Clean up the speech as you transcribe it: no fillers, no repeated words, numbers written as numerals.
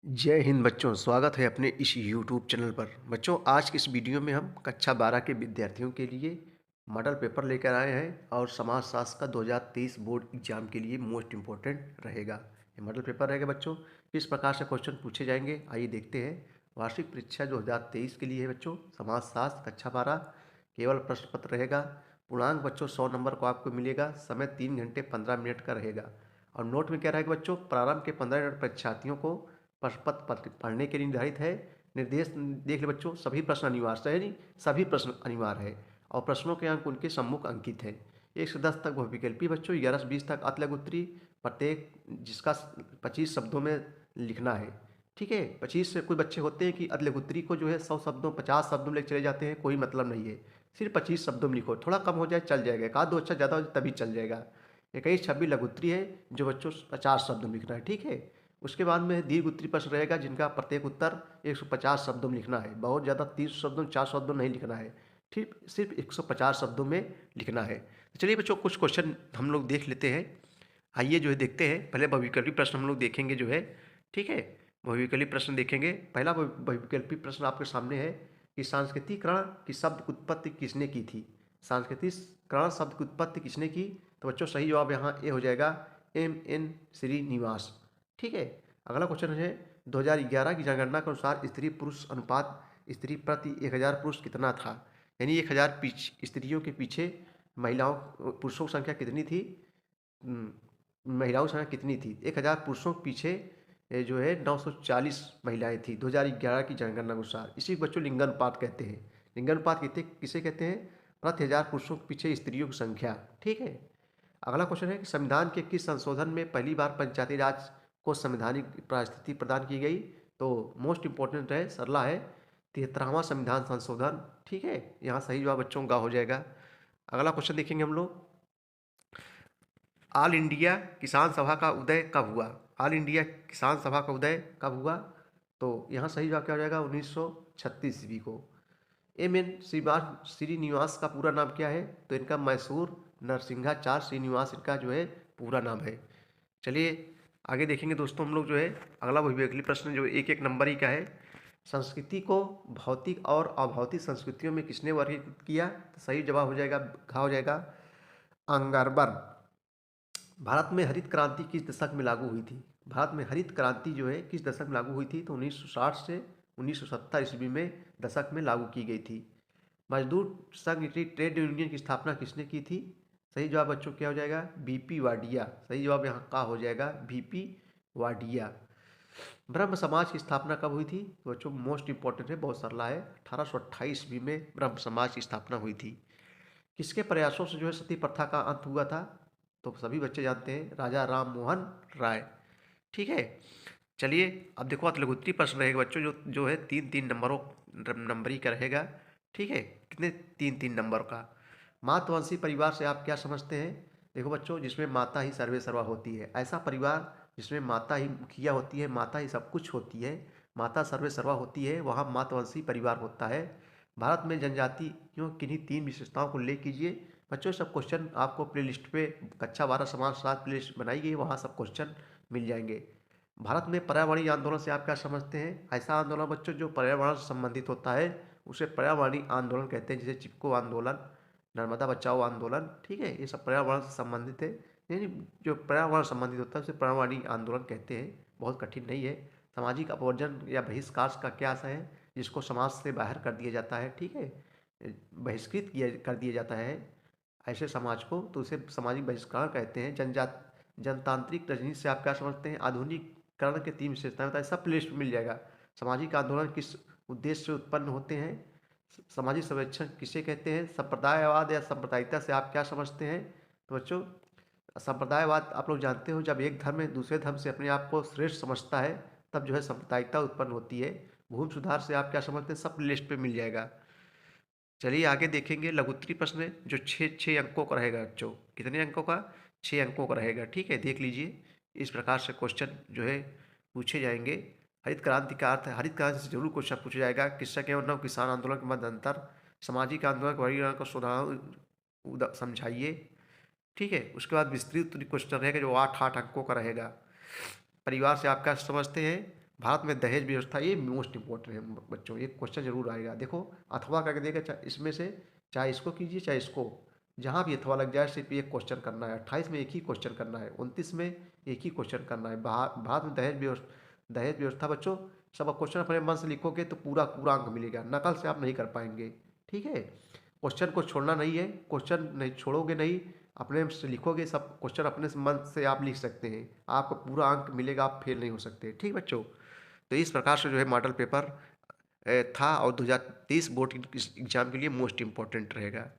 जय हिंद बच्चों, स्वागत है अपने इस यूट्यूब चैनल पर। बच्चों, आज की इस वीडियो में हम कक्षा 12 के विद्यार्थियों के लिए मॉडल पेपर लेकर आए हैं और समाजशास्त्र का 2023 बोर्ड एग्जाम के लिए मोस्ट इम्पोर्टेंट रहेगा। ये मॉडल पेपर रहेगा बच्चों। किस प्रकार से क्वेश्चन पूछे जाएंगे आइए देखते हैं। वार्षिक परीक्षा 2023 के लिए है बच्चों, समाजशास्त्र कक्षा 12, केवल प्रश्न पत्र रहेगा। पूर्णांक बच्चों 100 नंबर को आपको मिलेगा। समय 3 घंटे 15 मिनट का रहेगा। और नोट में क्या रहेगा बच्चों, प्रारंभ के 15 मिनट परीक्षार्थियों को प्रश्न पत्र पढ़ने के लिए निर्धारित है। निर्देश देख ले बच्चों, सभी प्रश्न अनिवार्य है नहीं, सभी प्रश्न अनिवार्य है और प्रश्नों के अंक उनके सम्मुख अंकित है। 1 से 10 तक बहुविकल्पी बच्चों, 11 से 20 तक अति लघु उत्तरी, प्रत्येक जिसका 25 शब्दों में लिखना है। ठीक है, 25 से कुछ बच्चे होते हैं कि अति लघु उत्तरी को जो है 100 शब्दों 50 शब्दों में लेकर चले जाते हैं, कोई मतलब नहीं है। सिर्फ 25 शब्दों में लिखो, थोड़ा कम हो जाए चल जाएगा, एक आध दो अच्छा ज़्यादा हो जाए तभी चल जाएगा। 21 26 लघु उत्तरी है जो बच्चों 50 शब्दों में लिखना है। ठीक है, उसके बाद में दीर्घ उत्तरी प्रश्न रहेगा जिनका प्रत्येक उत्तर 150 शब्दों में लिखना है। बहुत ज़्यादा 300 शब्दों 400 शब्दों नहीं लिखना है, ठीक, सिर्फ 150 शब्दों में लिखना है। तो चलिए बच्चों, कुछ क्वेश्चन हम लोग देख लेते हैं। आइए जो है देखते हैं। पहले बहुविकल्पी प्रश्न हम लोग देखेंगे जो है। ठीक है, बहुविकल्पी प्रश्न देखेंगे। पहला बहुविकल्पी प्रश्न आपके सामने है कि सांस्कृतिकरण की शब्द की उत्पत्ति किसने की थी। सांस्कृतिकरण शब्द की उत्पत्ति किसने की, तो बच्चों सही जवाब यहाँ ए हो जाएगा, M.N. श्रीनिवास। ठीक है, अगला क्वेश्चन है 2011 की जनगणना के अनुसार स्त्री पुरुष अनुपात स्त्री प्रति 1000 पुरुष कितना था। यानी 1000 स्त्रियों के पीछे महिलाओं पुरुषों की संख्या कितनी थी। महिलाओं की संख्या कितनी थी। 1000 पुरुषों के पीछे जो है 940 महिलाएं थी 2011 की जनगणना के अनुसार। इसी को बच्चों लिंगानुपात कहते हैं। लिंगानुपात किसे कहते हैं, प्रति 1000 पुरुषों के पीछे स्त्रियों की संख्या। ठीक है, अगला क्वेश्चन है कि संविधान के किस संशोधन में पहली बार पंचायती राज को संवैधानिक परिस्थिति प्रदान की गई। तो मोस्ट इंपॉर्टेंट है, सरला है, 73वां संविधान संशोधन। ठीक है, यहाँ सही जवाब बच्चों का हो जाएगा। अगला क्वेश्चन देखेंगे हम लोग, ऑल इंडिया किसान सभा का उदय कब हुआ। ऑल इंडिया किसान सभा का उदय कब हुआ, तो यहाँ सही जवाब क्या हो जाएगा, 1936 ईस्वी को। M.N. श्रीनिवास का पूरा नाम क्या है, तो इनका मैसूर नरसिंहाचार्य श्रीनिवास इनका जो है पूरा नाम है। चलिए आगे देखेंगे दोस्तों हम लोग जो है। अगला बहुविकल्पी प्रश्न जो एक एक नंबर ही का है। संस्कृति को भौतिक और अभौतिक संस्कृतियों में किसने वर्गीकृत किया, तो सही जवाब हो जाएगा, घा हो जाएगा, अंगरबर्न। भारत में हरित क्रांति किस दशक में लागू हुई थी। भारत में हरित क्रांति जो है किस दशक में लागू हुई थी, तो 1960 से 1970 ईस्वी में दशक में लागू की गई थी। मजदूर संघ की ट्रेड यूनियन की स्थापना किसने की थी, सही जवाब बच्चों क्या हो जाएगा, बीपी वाडिया। सही जवाब यहाँ का हो जाएगा, बीपी वाडिया। ब्रह्म समाज की स्थापना कब हुई थी, तो बच्चों मोस्ट इंपॉर्टेंट है, बहुत सरला है, 1828 ईस्वी में ब्रह्म समाज की स्थापना हुई थी। किसके प्रयासों से जो है सती प्रथा का अंत हुआ था, तो सभी बच्चे जानते हैं, राजा राम मोहन राय। ठीक है, चलिए अब देखो अतलघुत्री प्रश्न रहेगा बच्चों, जो जो है 3-3 नंबरी का रहेगा। ठीक है, कितने, 3-3 नंबर का। मातवंशी परिवार से आप क्या समझते हैं। देखो बच्चों, जिसमें माता ही सर्वे सर्वा होती है, ऐसा परिवार जिसमें माता ही मुखिया होती है, माता ही सब कुछ होती है, माता सर्वे सर्वा होती है, वहाँ मातवंशी परिवार होता है। भारत में जनजातियों किन्हीं 3 विशेषताओं को ले कीजिए। बच्चों सब क्वेश्चन आपको प्लेलिस्ट पे कक्षा 12 समाजशास्त्र प्लेलिस्ट बनाई गई है, वहाँ सब क्वेश्चन मिल जाएंगे। भारत में पर्यावरणीय आंदोलन से आप क्या समझते हैं। ऐसा आंदोलन बच्चों जो पर्यावरण से संबंधित होता है उसे पर्यावरणीय आंदोलन कहते हैं, जैसे चिपको आंदोलन, नर्मदा बचाओ आंदोलन। ठीक है, ये सब पर्यावरण से संबंधित है, यानी जो पर्यावरण संबंधित होता है उसे पर्यावरणीय आंदोलन कहते हैं। बहुत कठिन नहीं है। सामाजिक अपवर्जन या बहिष्कार का क्या आशय है, जिसको समाज से बाहर कर दिया जाता है। ठीक है, बहिष्कृत किया कर दिया जाता है ऐसे समाज को, तो उसे सामाजिक बहिष्कार कहते हैं। जनतांत्रिक राजनीति से आप क्या समझते हैं। आधुनिकीकरण के 3 विशेषताएं बताएं, सब प्लेलिस्ट में मिल जाएगा। सामाजिक आंदोलन किस उद्देश्य से उत्पन्न होते हैं, सामाजिक संरक्षण किसे कहते हैं, संप्रदायवाद या सांप्रदायिकता से आप क्या समझते हैं। तो बच्चों संप्रदायवाद आप लोग जानते हो, जब एक धर्म दूसरे धर्म से अपने आप को श्रेष्ठ समझता है तब जो है सांप्रदायिकता उत्पन्न होती है। भूमि सुधार से आप क्या समझते हैं, सब लिस्ट पे मिल जाएगा। चलिए आगे देखेंगे लघुत्तरी प्रश्न है जो 6 अंकों का रहेगा बच्चों। कितने अंकों का, 6 अंकों का रहेगा। ठीक है, देख लीजिए, इस प्रकार से क्वेश्चन जो है पूछे जाएंगे। हरित क्रांति का अर्थ है, हरित क्रांति से जरूर क्वेश्चन पूछा जाएगा। कृषक एवं नव किसान आंदोलन के मध्य अंतर, सामाजिक आंदोलन के वर्गीकरण को सुधार समझाइए। ठीक है, उसके बाद विस्तृत क्वेश्चन रहेगा जो 8-8 अंकों का रहेगा। परिवार से आप क्या समझते हैं। भारत में दहेज व्यवस्था, ये मोस्ट इंपॉर्टेंट है बच्चों, ये क्वेश्चन जरूर आएगा। देखो अथवा करके देगा, चाहे इसमें से चाहे इसको कीजिए चाहे इसको, जहाँ भी अथवा लग जाए सिर्फ एक क्वेश्चन करना है। 28 में एक ही क्वेश्चन करना है, 29 में एक ही क्वेश्चन करना है। भारत में दहेज व्यवस्था बच्चों, सब क्वेश्चन अपने मन से लिखोगे तो पूरा पूरा अंक मिलेगा, नकल से आप नहीं कर पाएंगे। ठीक है, क्वेश्चन को छोड़ना नहीं है, क्वेश्चन नहीं छोड़ोगे नहीं, अपने से लिखोगे, सब क्वेश्चन अपने से मन से आप लिख सकते हैं, आपको पूरा अंक मिलेगा, आप फेल नहीं हो सकते। ठीक बच्चों, तो इस प्रकार से जो है मॉडल पेपर था, और 2023 बोर्ड एग्जाम के लिए मोस्ट इम्पोर्टेंट रहेगा।